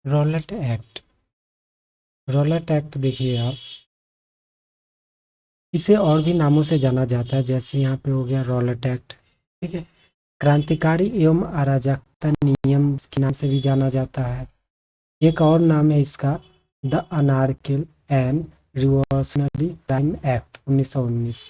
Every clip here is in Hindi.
Rowlatt act. रॉलेट एक्ट देखिए आप, इसे और भी नामों से जाना जाता है, जैसे यहाँ पे हो गया रॉलेट एक्ट। ठीक है। क्रांतिकारी एवं अराजकता नियम के नाम से भी जाना जाता है। एक और नाम है इसका, the anarchical and revolutionary crime act 1919।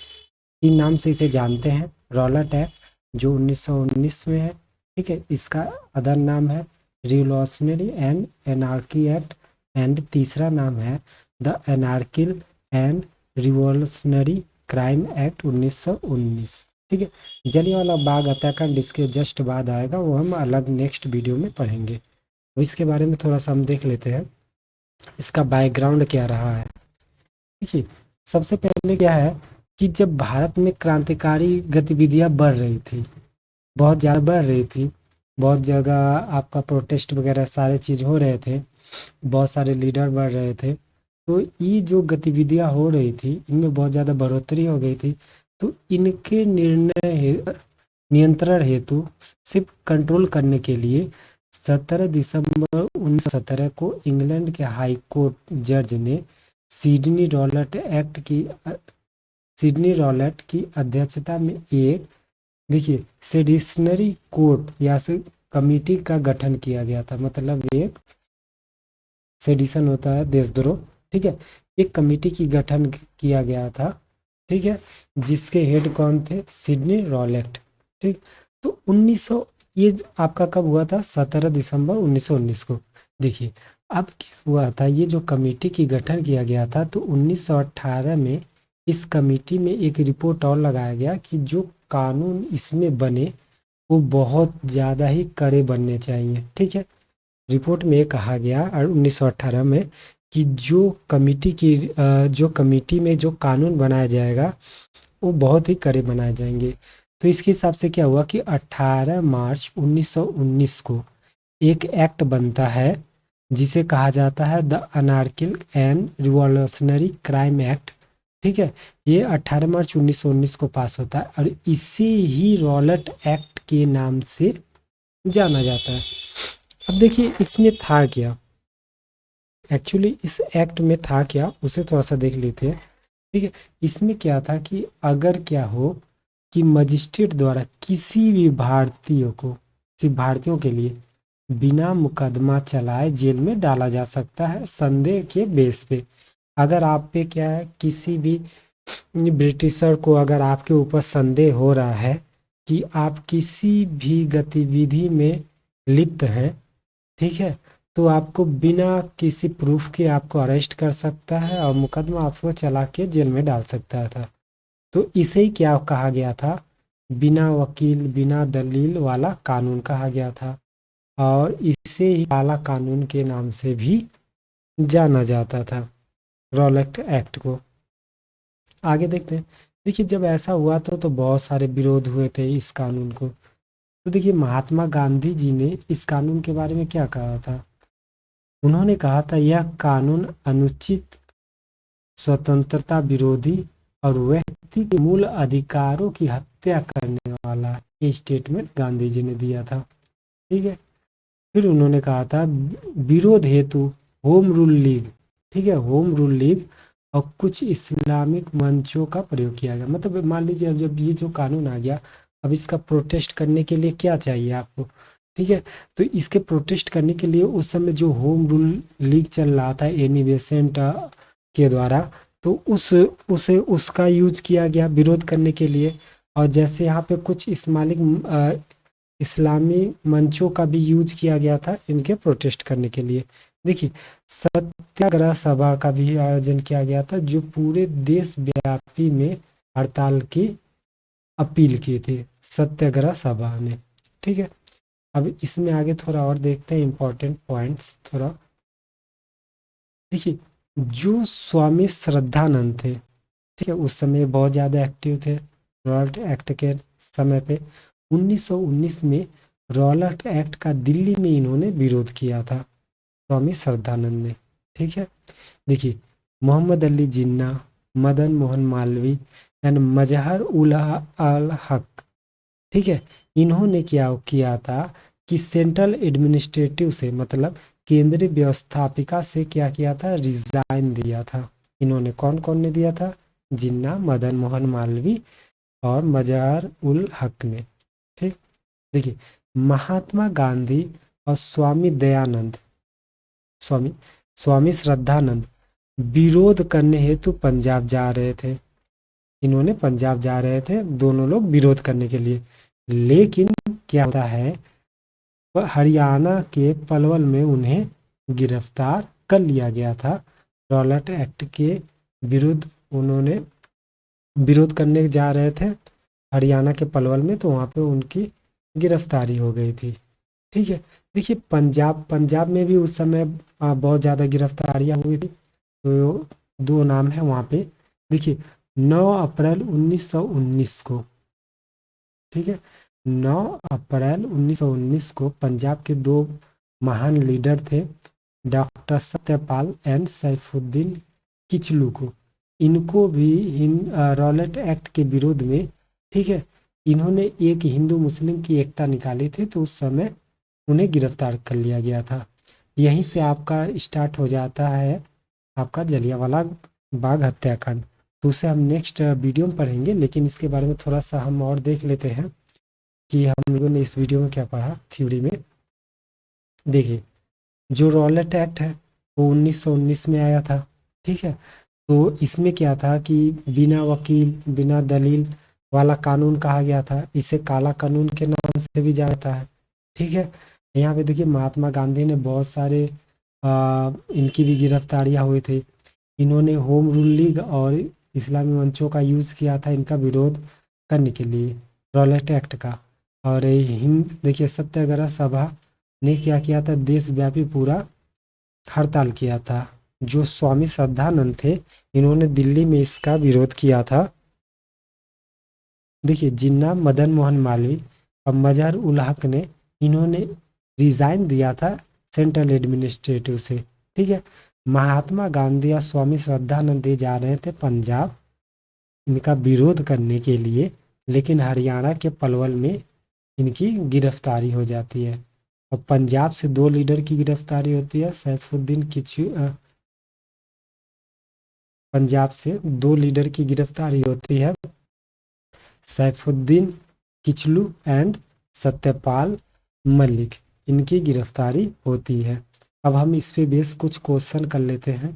इन नाम से इसे जानते हैं। रॉलेट एक्ट जो 1919 में है। ठीक है। इसका अदर नाम है revolutionary and anarchy act, and तीसरा नाम है the anarchical and revolutionary crime act 1919। ठीक है। जलियांवाला बाग हत्याकांड इसके जस्ट बाद आएगा, वो हम अलग नेक्स्ट वीडियो में पढ़ेंगे। अब इसके बारे में थोड़ा सा हम देख लेते हैं, इसका बैकग्राउंड क्या रहा है। देखिए, सबसे पहले क्या है कि जब भारत में क्रांतिकारी गतिविधियां बढ़ रही थी, बहुत ज़्यादा बढ़ रही थी, बहुत जगह आपका प्रोटेस्ट वगैरह सारे चीज़ हो रहे थे, बहुत सारे लीडर बढ़ रहे थे, तो ये जो गतिविधियां हो रही थी इनमें बहुत ज़्यादा बढ़ोतरी हो गई थी। तो इनके नियंत्रण हेतु, सिर्फ कंट्रोल करने के लिए 17 दिसंबर 1917 को इंग्लैंड के हाई कोर्ट जज ने सिडनी रॉलेट एक्ट की सिडनी रॉलेट की अध्यक्षता में एक, देखिए, सेडिशनरी कोर्ट या से कमिटी का गठन किया गया था। मतलब एक सेडिशन होता है देशद्रोह। ठीक है। एक कमिटी की गठन किया गया था। ठीक है। जिसके हेड कौन थे? Sydney Rowlatt. ठीक। तो 1900, ये आपका कब हुआ था? 17 दिसंबर 1919 को। देखिए, अब क्या हुआ था, ये जो कमेटी की गठन किया गया था, तो 1918 में इस कमेटी में एक रिपोर्ट और लगाया गया कि जो कानून इसमें बने वो बहुत ज़्यादा ही कड़े बनने चाहिए। ठीक है। रिपोर्ट में ये कहा गया और 1918 में कि जो कमेटी में जो कानून बनाया जाएगा वो बहुत ही कड़े बनाए जाएंगे। तो इसके हिसाब से क्या हुआ कि 18 मार्च 1919 को एक एक्ट बनता है जिसे कहा जाता है the anarchical and revolutionary crime act. ठीक है। ये 18 मार्च 1919 को पास होता है और इसे ही रॉलेट एक्ट के नाम से जाना जाता है। अब देखिए, इसमें था क्या, एक्चुअली इस एक्ट में था क्या, उसे थोड़ा सा देख लेते हैं। ठीक है। इसमें क्या था कि अगर क्या हो कि मजिस्ट्रेट द्वारा किसी भी भारतीय को, सिर्फ भारतीयों के लिए, बिना मुकदमा चलाए जेल में डाला जा सकता है संदेह के बेस पे। अगर आप पे क्या है, किसी भी ब्रिटिशर को अगर आपके ऊपर संदेह हो रहा है कि आप किसी भी गतिविधि में लिप्त हैं, ठीक है, तो आपको बिना किसी प्रूफ के आपको अरेस्ट कर सकता है और मुकदमा आपको चला के जेल में डाल सकता था। तो इसे ही क्या कहा गया था? बिना वकील बिना दलील वाला कानून कहा गया था, और इसे ही काला कानून के नाम से भी जाना जाता था, रॉलेट एक्ट को। आगे देखते हैं। देखिए, जब ऐसा हुआ तो बहुत सारे विरोध हुए थे इस कानून को। तो देखिए, महात्मा गांधी जी ने इस कानून के बारे में क्या कहा था? उन्होंने कहा था यह कानून अनुचित, स्वतंत्रता विरोधी और व्यक्ति के मूल अधिकारों की हत्या करने वाला है। ये स्टेटमेंट गांधी जी ने दिया था। ठीक है। फिर उन्होंने कहा था विरोध हेतु होम रूल लीग, ठीक है, होम रूल लीग और कुछ इस्लामिक मंचों का प्रयोग किया गया। मतलब मान लीजिए, अब जब ये जो कानून आ गया, अब इसका प्रोटेस्ट करने के लिए क्या चाहिए आपको? ठीक है। तो इसके प्रोटेस्ट करने के लिए उस समय जो होम रूल लीग चल रहा था एनी बेसेंट के द्वारा, तो उसे उसका यूज किया गया विरोध करने के लिए। और जैसे यहाँ पे कुछ इस्लामी मंचों का भी यूज किया गया था इनके प्रोटेस्ट करने के लिए। देखिए, सत्याग्रह सभा का भी आयोजन किया गया था जो पूरे देश व्यापी में हड़ताल की अपील की थी सत्याग्रह सभा ने। ठीक है। अब इसमें आगे थोड़ा और देखते हैं इंपॉर्टेंट पॉइंट्स थोड़ा। देखिए, जो स्वामी श्रद्धानंद थे, ठीक है, उस समय बहुत ज़्यादा एक्टिव थे रॉलेट एक्ट के समय पे। 1919 में रॉलेट एक्ट का दिल्ली में इन्होंने विरोध किया था, स्वामी श्रद्धानंद ने। ठीक है। देखिए, मोहम्मद अली जिन्ना, मदन मोहन मालवीय एंड मजहर उल हक, ठीक है, इन्होंने क्या किया था कि सेंट्रल एडमिनिस्ट्रेटिव से मतलब केंद्रीय व्यवस्थापिका से क्या किया था, रिजाइन दिया था। इन्होंने, कौन कौन ने दिया था, जिन्ना, मदन मोहन मालवीय और मजार उल हक ने। ठीक, देखिए महात्मा गांधी और स्वामी दयानंद, स्वामी स्वामी श्रद्धानंद विरोध करने हेतु पंजाब जा रहे थे। इन्होंने पंजाब जा रहे थे दोनों लोग विरोध करने के लिए, लेकिन क्या होता है, वह हरियाणा के पलवल में उन्हें गिरफ्तार कर लिया गया था। रॉलेट एक्ट के विरुद्ध उन्होंने विरोध करने जा रहे थे हरियाणा के पलवल में, तो वहाँ पे उनकी गिरफ्तारी हो गई थी। ठीक है, देखिए पंजाब में भी उस समय बहुत ज़्यादा गिरफ्तारियाँ हुई थी। तो दो नाम है वहाँ पे, देखिए 9 अप्रैल 1919 को, ठीक है, 9 अप्रैल 1919 को पंजाब के दो महान लीडर थे, डॉक्टर सत्यपाल एंड सैफुद्दीन किचलू को, इनको भी रॉलेट एक्ट के विरोध में, ठीक है, इन्होंने एक हिंदू मुस्लिम की एकता निकाली थी, तो उस समय उन्हें गिरफ्तार कर लिया गया था। यहीं से आपका स्टार्ट हो जाता है आपका जलियांवाला बाग हत्याकांड। तो उसे हम नेक्स्ट वीडियो में पढ़ेंगे, लेकिन इसके बारे में थोड़ा सा हम और देख लेते हैं कि हम लोगों ने इस वीडियो में क्या पढ़ा थ्योरी में। देखिए जो रॉलेट एक्ट है वो 1919 में आया था। ठीक है, तो इसमें क्या था कि बिना वकील बिना दलील वाला कानून कहा गया था, इसे काला कानून के नाम से भी जाता है। ठीक है, यहाँ पे देखिए महात्मा गांधी ने बहुत सारे इनकी भी गिरफ्तारियां हुई थी। इन्होंने होम रूल लीग और इस्लामी मंचों का यूज़ किया था इनका विरोध करने के लिए, रॉलेट एक्ट का। और हिंद देखिए सत्याग्रह सभा ने क्या किया था, देशव्यापी पूरा हड़ताल किया था। जो स्वामी श्रद्धानंद थे, इन्होंने दिल्ली में इसका विरोध किया था। देखिए जिन्ना, मदन मोहन मालवीय और मजहर उल हक ने, इन्होंने रिजाइन दिया था सेंट्रल एडमिनिस्ट्रेटिव से। ठीक है, महात्मा गांधी या स्वामी श्रद्धानंद जा रहे थे पंजाब इनका विरोध करने के लिए, लेकिन हरियाणा के पलवल में इनकी गिरफ्तारी हो जाती है। और पंजाब से दो लीडर की गिरफ्तारी होती है, सैफुद्दीन किचू पंजाब से दो लीडर की गिरफ्तारी होती है, सैफुद्दीन किचलू एंड सत्यपाल मलिक, इनकी गिरफ्तारी होती है। अब हम इस पे बेस कुछ क्वेश्चन कर लेते हैं।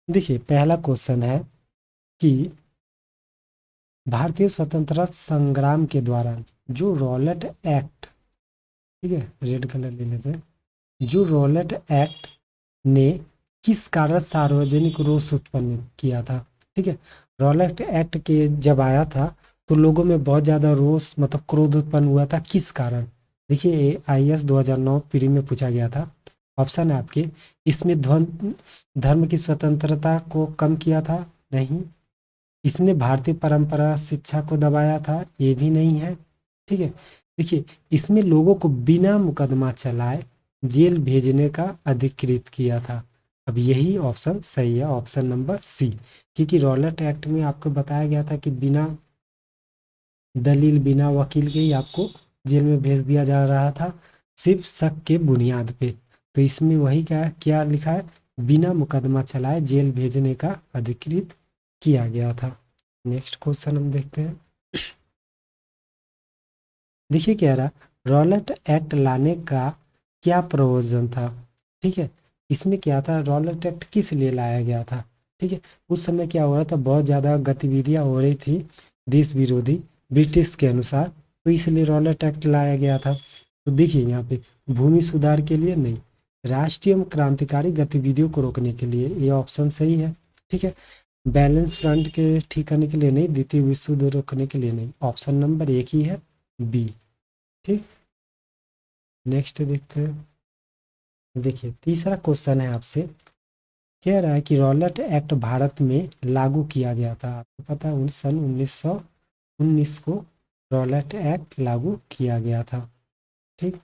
देखिए पहला क्वेश्चन है कि भारतीय स्वतंत्रता संग्राम के दौरान जो रॉलेट एक्ट, ठीक है रेड कलर ले लेते हैं, जो रॉलेट एक्ट ने किस कारण सार्वजनिक रोष उत्पन्न किया था। ठीक है, रॉलेट एक्ट के जब आया था तो लोगों में बहुत ज़्यादा रोष मतलब क्रोध उत्पन्न हुआ था, किस कारण। देखिए IAS 2009 प्री में पूछा गया था। ऑप्शन है आपके, इसमें धर्म की स्वतंत्रता को कम किया था, नहीं। इसने भारतीय परंपरा शिक्षा को दबाया था, ये भी नहीं है। ठीक है, देखिए इसमें लोगों को बिना मुकदमा चलाए जेल भेजने का अधिकृत किया था। अब यही ऑप्शन सही है, ऑप्शन नंबर सी, क्योंकि रॉलेट एक्ट में आपको बताया गया था कि बिना दलील बिना वकील के ही आपको जेल में भेज दिया जा रहा था, सिर्फ शक के बुनियाद पे। तो इसमें वही क्या लिखा है, बिना मुकदमा चलाए जेल भेजने का अधिकृत किया गया था। नेक्स्ट क्वेश्चन हम देखते हैं। देखिए कह रहा रॉलेट एक्ट लाने का क्या प्रयोजन था। ठीक है, इसमें क्या था, रॉलेट एक्ट किस लिए लाया गया था। ठीक है, उस समय क्या हो रहा था, बहुत ज़्यादा गतिविधियां हो रही थी देश विरोधी ब्रिटिश के अनुसार, तो इसलिए रॉलेट एक्ट लाया गया था। तो देखिए यहाँ पे भूमि सुधार के लिए नहीं, राष्ट्रीय क्रांतिकारी गतिविधियों को रोकने के लिए, ये ऑप्शन सही है। ठीक है, बैलेंस फ्रंट के ठीक करने के लिए नहीं, द्वितीय विश्व युद्ध रोकने के लिए नहीं, ऑप्शन नंबर एक ही है, बी। ठीक, नेक्स्ट देखते हैं। देखिए तीसरा क्वेश्चन है आपसे, कह रहा है कि रॉलेट एक्ट भारत में लागू किया गया था, आपको पता है सन 1919 को रॉलेट एक्ट लागू किया गया था। ठीक,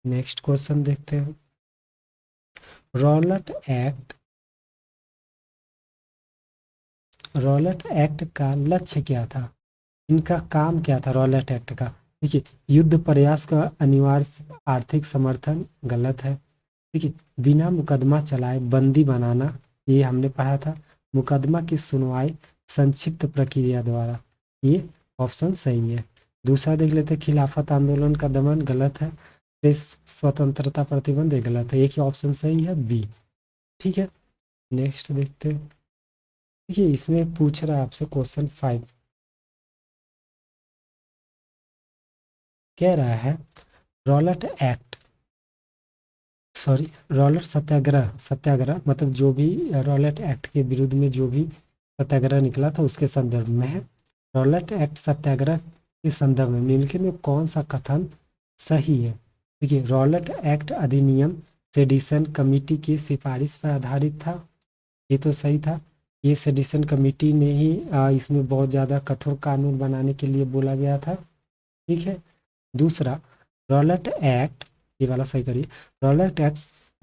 नेक्स्ट क्वेश्चन देखते हैं। रॉलेट एक्ट का लक्ष्य क्या था, इनका काम क्या था रॉलेट एक्ट का। देखिए, युद्ध प्रयास का अनिवार्य आर्थिक समर्थन गलत है। ठीक है, बिना मुकदमा चलाए बंदी बनाना, ये हमने पढ़ा था। मुकदमा की सुनवाई संक्षिप्त प्रक्रिया द्वारा, ये ऑप्शन सही है। दूसरा देख लेते हैं, खिलाफत आंदोलन का दमन गलत है। प्रेस स्वतंत्रता प्रतिबंध, ये गलत है। एक ही ऑप्शन सही है, बी। ठीक है, नेक्स्ट देखते हैं। देखिए, इसमें पूछ रहा है आपसे क्वेश्चन 5, कह रहा है रॉलेट एक्ट, सॉरी, रॉलेट सत्याग्रह, सत्याग्रह मतलब जो भी रॉलेट एक्ट के विरुद्ध में जो भी सत्याग्रह निकला था उसके संदर्भ में है। रॉलेट एक्ट सत्याग्रह के संदर्भ में निम्नलिखित में कौन सा कथन सही है? देखिए, रॉलेट एक्ट अधिनियम सेडिशन कमेटी की सिफारिश पर आधारित था, ये तो सही था। ये सेडिशन कमेटी ने ही इसमें बहुत ज़्यादा कठोर कानून बनाने के लिए बोला गया था। ठीक है। दूसरा, रॉलेट एक्ट, ये वाला सही करिए।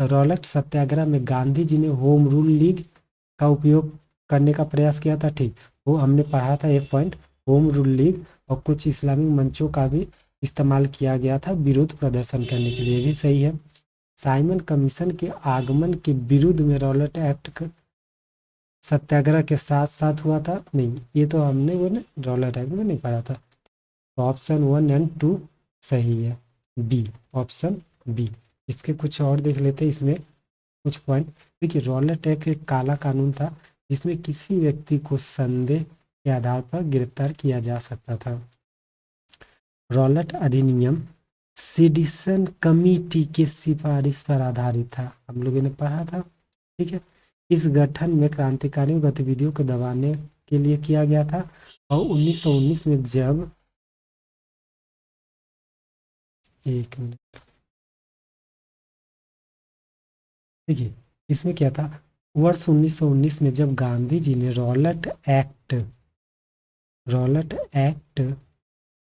रॉलेट सत्याग्रह में गांधी जी ने होम रूल लीग का उपयोग करने का प्रयास किया था। ठीक, वो हमने पढ़ा था एक पॉइंट, होम रूल लीग और कुछ इस्लामिक मंचों का भी इस्तेमाल किया गया था विरोध प्रदर्शन करने के लिए, भी सही है। साइमन कमीशन के आगमन के विरुद्ध में रॉलेट एक्ट सत्याग्रह के साथ साथ हुआ था, नहीं, ये तो हमने वो ना रॉलेट एक्ट में नहीं पढ़ा था। तो ऑप्शन 1 एंड 2 सही है, बी, ऑप्शन बी। इसके कुछ और देख लेते हैं, इसमें कुछ पॉइंट। देखिए, रॉलेट एक्ट एक काला कानून था जिसमें किसी व्यक्ति को संदेह के आधार पर गिरफ्तार किया जा सकता था। रॉलेट अधिनियम सेडिशन कमेटी की सिफारिश पर आधारित था, हम लोगों ने पढ़ा था। ठीक है, इस गठन में क्रांतिकारी गतिविधियों को दबाने के लिए किया गया था। और 1919 में जब, एक मिनट, देखिए इसमें क्या था, वर्ष 1919 में जब गांधी जी ने रॉलेट एक्ट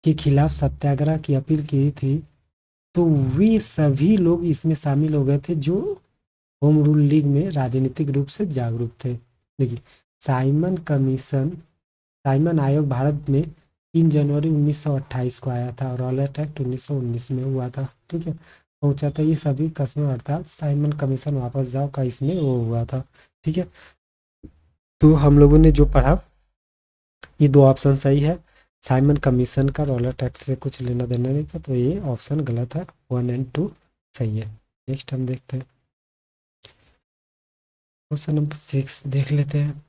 के खिलाफ सत्याग्रह की अपील की थी, तो वे सभी लोग इसमें शामिल हो गए थे जो होम रूल लीग में राजनीतिक रूप से जागरूक थे। देखिए, साइमन कमीशन, साइमन आयोग भारत में 3 जनवरी 1928 को आया था और रॉलेट एक्ट 1919 में हुआ था। ठीक है, पहुंचा था। ये सभी कस्में हड़ताल साइमन कमीशन वापस जाओ का इसमें वो हुआ था। ठीक है, तो हम लोगों ने जो पढ़ा, ये दो ऑप्शन सही है। साइमन कमीशन का रॉलेट एक्ट से कुछ लेना देना नहीं था, तो ये ऑप्शन गलत है, 1 एंड 2 सही है। नेक्स्ट हम देखते हैं, क्वेश्चन नंबर 6 देख लेते हैं।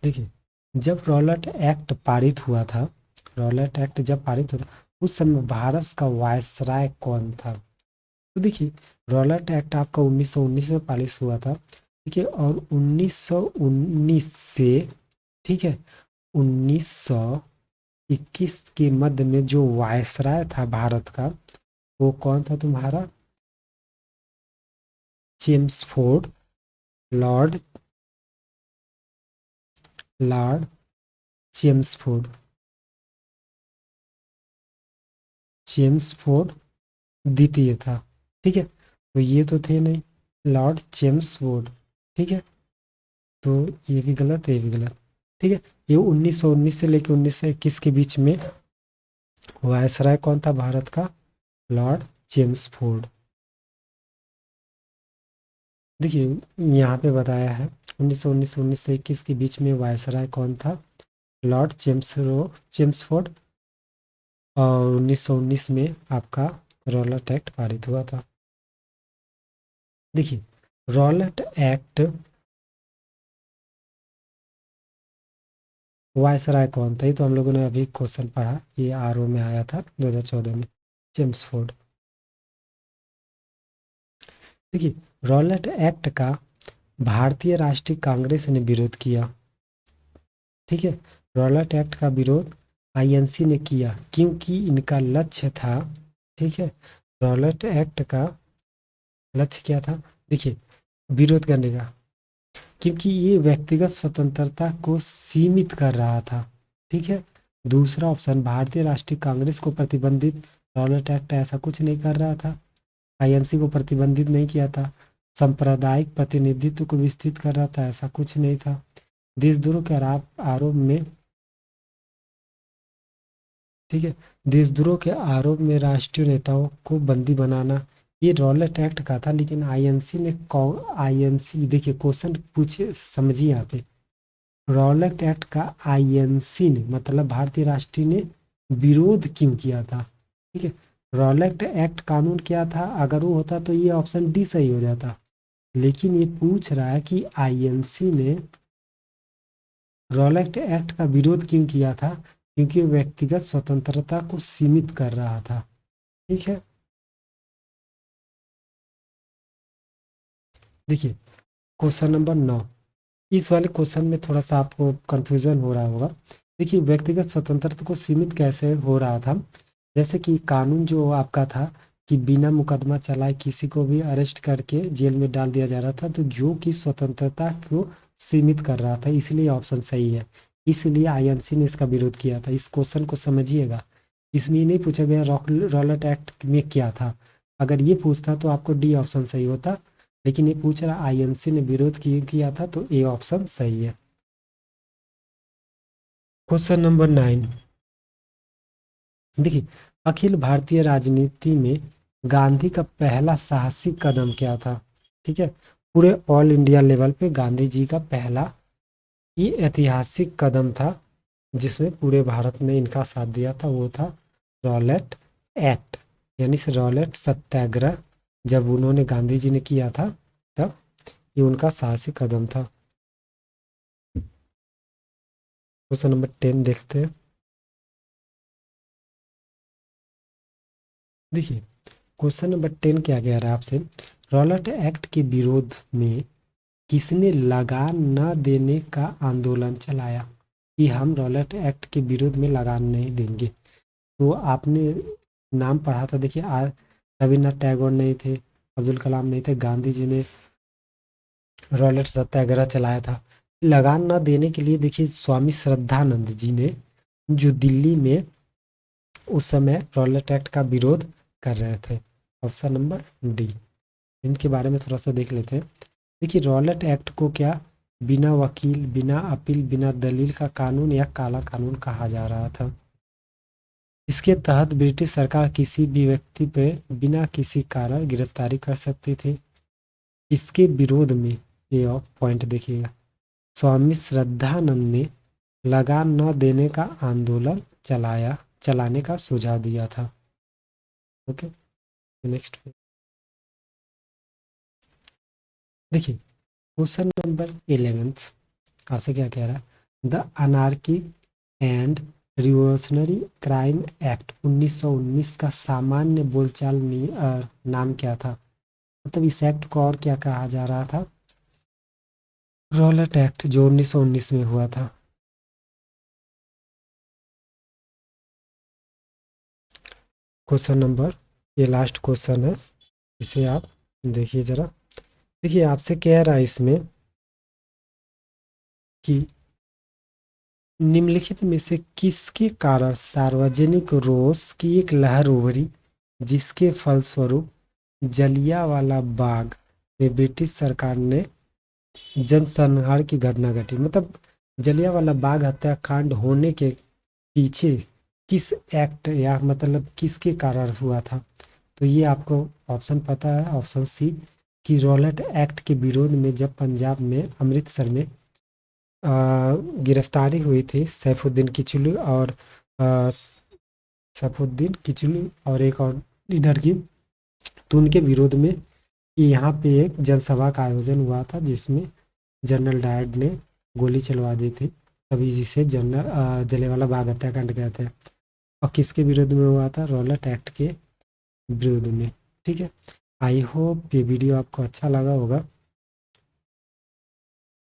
देखिए, जब रॉलेट एक्ट पारित हुआ था, रॉलेट एक्ट जब पारित हुआ था, उस समय भारत का वायसराय कौन था? तो देखिए, रॉलेट एक्ट आपका 1919 में पारित हुआ था। ठीक है, और 1919 से, ठीक है, 1921 के मध्य में जो वायसराय था भारत का, वो कौन था तुम्हारा? Chelmsford, Lord Lord Chelmsford, Chelmsford द्वितीय था। ठीक है, तो ये तो थे नहीं, लॉर्ड चेम्सफोर्ड। ठीक है, तो ये भी गलत है, ये भी गलत। ठीक है, ये 1919 से लेकर 1921 के बीच में वायसराय कौन था भारत का? Lord Chelmsford. देखिए, यहाँ पे बताया है 1919 से 1921 के बीच में वायसराय कौन था? Lord Chelmsford. और 1919 में आपका रॉलेट एक्ट पारित हुआ था। देखिए, रॉलेट एक्ट, वायसराय कौन था, ये तो हम लोगों ने अभी क्वेश्चन पढ़ा, ये आरओ में आया था 2014 में, चेम्सफोर्ड। देखिए, रॉलेट एक्ट का भारतीय राष्ट्रीय कांग्रेस ने विरोध किया। ठीक है, रॉलेट एक्ट का विरोध आईएनसी ने किया, क्योंकि इनका लक्ष्य था, ठीक है, रॉलेट एक्ट का लक्ष्य क्या था? देखिए, विरोध करने का, क्योंकि ये व्यक्तिगत स्वतंत्रता को सीमित कर रहा था। ठीक है, दूसरा ऑप्शन, भारतीय राष्ट्रीय कांग्रेस को प्रतिबंधित, रॉलेट एक्ट ऐसा कुछ नहीं कर रहा था, आईएनसी को प्रतिबंधित नहीं किया था। सांप्रदायिक प्रतिनिधित्व को विस्तृत कर रहा था, ऐसा कुछ नहीं था। देशद्रोह के आरोप में ठीक है। देशद्रोह के आरोप में राष्ट्रीय नेताओं को बंदी बनाना, ये रॉलेट एक्ट का था, लेकिन आईएनसी ने आईएनसी देखिए क्वेश्चन पूछे समझिए यहाँ पे, रॉलेट एक्ट का आईएनसी ने मतलब भारतीय राष्ट्रीय ने विरोध क्यों किया था। ठीक है, रॉलेट एक्ट कानून क्या था, अगर वो होता तो ये ऑप्शन डी सही हो जाता, लेकिन ये पूछ रहा है कि आईएनसी ने रॉलेट एक्ट का विरोध क्यों किया था, क्योंकि वो व्यक्तिगत स्वतंत्रता को सीमित कर रहा था। ठीक है, देखिए क्वेश्चन नंबर 9, इस वाले क्वेश्चन में थोड़ा सा आपको कंफ्यूजन हो रहा होगा। देखिए व्यक्तिगत स्वतंत्रता को सीमित कैसे हो रहा था, जैसे कि कानून जो आपका था कि बिना मुकदमा चलाए किसी को भी अरेस्ट करके जेल में डाल दिया जा रहा था, तो जो कि स्वतंत्रता को सीमित कर रहा था, इसलिए ऑप्शन सही है। इसलिए आईएनसी ने इसका विरोध किया था। इस क्वेश्चन को समझिएगा, इसमें ये नहीं पूछा गया रॉलेट एक्ट में क्या था, अगर ये पूछता तो आपको डी ऑप्शन सही होता, लेकिन ये पूछ रहा आईएनसी ने विरोध किया था, तो ए ऑप्शन सही है। क्वेश्चन नंबर 9, देखिए अखिल भारतीय राजनीति में गांधी का पहला साहसिक कदम क्या था। ठीक है, पूरे ऑल इंडिया लेवल पे गांधी जी का पहला ये ऐतिहासिक कदम था जिसमें पूरे भारत ने इनका साथ दिया था, वो था रॉलेट एक्ट, यानी से रॉलेट सत्याग्रह जब उन्होंने गांधी जी ने किया था, तब ये उनका साहसिक कदम था। क्वेश्चन नंबर 10 देखते हैं। देखिए क्वेश्चन नंबर 10 क्या कह रहा है आपसे, रॉलेट एक्ट के विरोध में किसने लगान न देने का आंदोलन चलाया, कि हम रॉलेट एक्ट के विरोध में लगान नहीं देंगे। तो आपने नाम पढ़ा था, देखिए रविन्द्रनाथ टैगोर नहीं थे, अब्दुल कलाम नहीं थे, गांधी जी ने रॉलेट सत्याग्रह चलाया था। लगान न देने के लिए देखिए स्वामी श्रद्धानंद जी ने, जो दिल्ली में उस समय रॉलेट एक्ट का विरोध कर रहे थे। ऑप्शन नंबर डी, इनके बारे में थोड़ा सा देख लेते हैं। देखिए रॉलेट एक्ट को क्या बिना वकील, बिना अपील, बिना दलील का कानून या काला कानून कहा जा रहा था। इसके तहत ब्रिटिश सरकार किसी भी व्यक्ति पर बिना किसी कारण गिरफ्तारी कर सकती थी। इसके विरोध में ये पॉइंट देखिएगा, स्वामी श्रद्धानंद ने लगान न देने का आंदोलन चलाने का सुझाव दिया था। ओके, नेक्स्ट देखिए क्वेश्चन नंबर 11 आपसे क्या कह रहा है, the anarchy and revolutionary crime act 1919 का सामान्य बोलचाल नाम क्या था, मतलब इस एक्ट को और क्या कहा जा रहा था, रॉलेट एक्ट जो 1919 में हुआ था। क्वेश्चन नंबर, ये लास्ट क्वेश्चन है, इसे आप देखिए जरा। देखिए आपसे कह रहा है इसमें कि निम्नलिखित में से किसके कारण सार्वजनिक रोष की एक लहर उभरी, जिसके फलस्वरूप जलियांवाला बाग में ब्रिटिश सरकार ने जनसंहार की घटना घटी, मतलब जलियांवाला बाग हत्याकांड होने के पीछे किस एक्ट या मतलब किसके कारण हुआ था। तो ये आपको ऑप्शन पता है, ऑप्शन सी, कि रॉलेट एक्ट के विरोध में जब पंजाब में अमृतसर में गिरफ्तारी हुई थी सैफुद्दीन किचलू और सैफुद्दीन किचलू और एक और लीडर की, तो उनके विरोध में यहाँ पे एक जनसभा का आयोजन हुआ था, जिसमें जनरल डायर ने गोली चलवा दी थी, तभी जिसे जनरल जलियांवाला बाग हत्याकांड कहते हैं। और किसके विरोध में हुआ था, रॉलेट एक्ट के विरोध में। ठीक है, आई होप ये वीडियो आपको अच्छा लगा होगा।